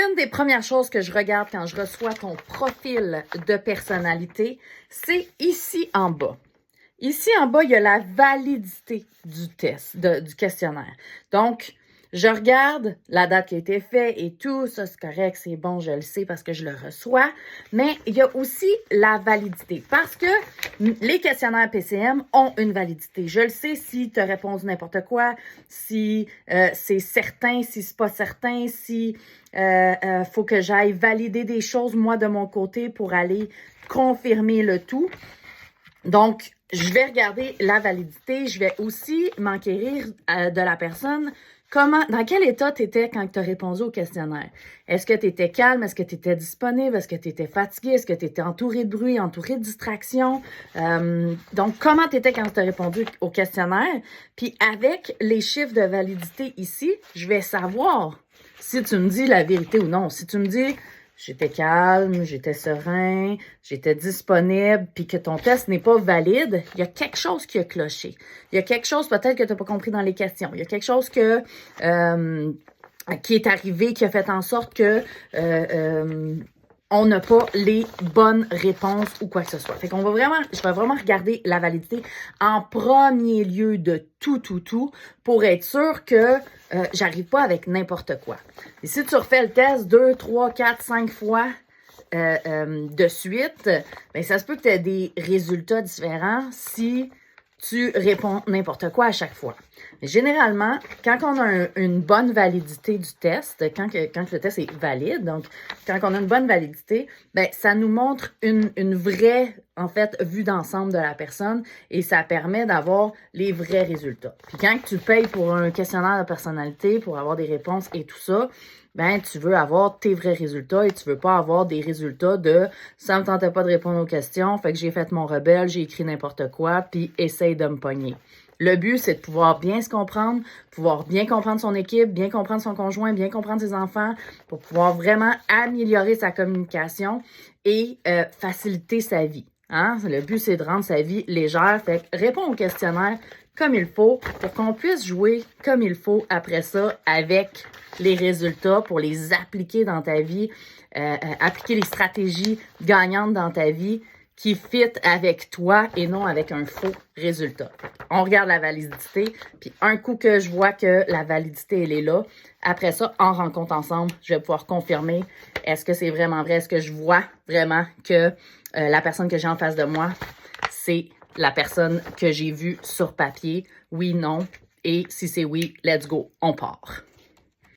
Une des premières choses que je regarde quand je reçois ton profil de personnalité, c'est ici en bas. Ici en bas, il y a la validité du test, du questionnaire. Donc, je regarde la date qui a été faite et tout, ça c'est correct, c'est bon, je le sais parce que je le reçois. Mais il y a aussi la validité parce que les questionnaires PCM ont une validité. Je le sais si tu as répondu n'importe quoi, si c'est certain, si c'est pas certain, si faut que j'aille valider des choses moi de mon côté pour aller confirmer le tout. Donc, je vais regarder la validité. Je vais aussi m'enquérir de la personne. Dans quel état tu étais quand tu as répondu au questionnaire? Est-ce que tu étais calme? Est-ce que tu étais disponible? Est-ce que tu étais fatigué? Est-ce que tu étais entouré de bruit, entouré de distractions? Donc, comment tu étais quand tu as répondu au questionnaire? Puis, avec les chiffres de validité ici, je vais savoir si tu me dis la vérité ou non. Si tu me dis j'étais calme, j'étais serein, j'étais disponible, puis que ton test n'est pas valide, il y a quelque chose qui a cloché. Il y a quelque chose peut-être que tu n'as pas compris dans les questions. Il y a quelque chose qui est arrivé, qui a fait en sorte que on n'a pas les bonnes réponses ou quoi que ce soit. Fait qu'on je vais vraiment regarder la validité en premier lieu de tout pour être sûr que j'arrive pas avec n'importe quoi. Et si tu refais le test 2, 3, 4, 5 fois de suite, ben ça se peut que tu aies des résultats différents si tu réponds n'importe quoi à chaque fois. Mais généralement, quand on a une bonne validité du test, quand le test est valide, donc quand on a une bonne validité, ben ça nous montre une vraie, en fait, vue d'ensemble de la personne et ça permet d'avoir les vrais résultats. Puis quand tu payes pour un questionnaire de personnalité, pour avoir des réponses et tout ça, ben tu veux avoir tes vrais résultats et tu veux pas avoir des résultats de « ça me tentait pas de répondre aux questions, fait que j'ai fait mon rebelle, j'ai écrit n'importe quoi, puis essaye de me pogner ». Le but, c'est de pouvoir bien se comprendre, pouvoir bien comprendre son équipe, bien comprendre son conjoint, bien comprendre ses enfants, pour pouvoir vraiment améliorer sa communication et faciliter sa vie. Hein? Le but, c'est de rendre sa vie légère. Fait que réponds au questionnaire comme il faut pour qu'on puisse jouer comme il faut après ça avec les résultats pour les appliquer dans ta vie, appliquer les stratégies gagnantes dans ta vie qui fit avec toi et non avec un faux résultat. On regarde la validité, puis un coup que je vois que la validité, elle est là, après ça, en rencontre ensemble, je vais pouvoir confirmer est-ce que c'est vraiment vrai, est-ce que je vois vraiment que la personne que j'ai en face de moi, c'est la personne que j'ai vue sur papier, oui, non, et si c'est oui, let's go, on part.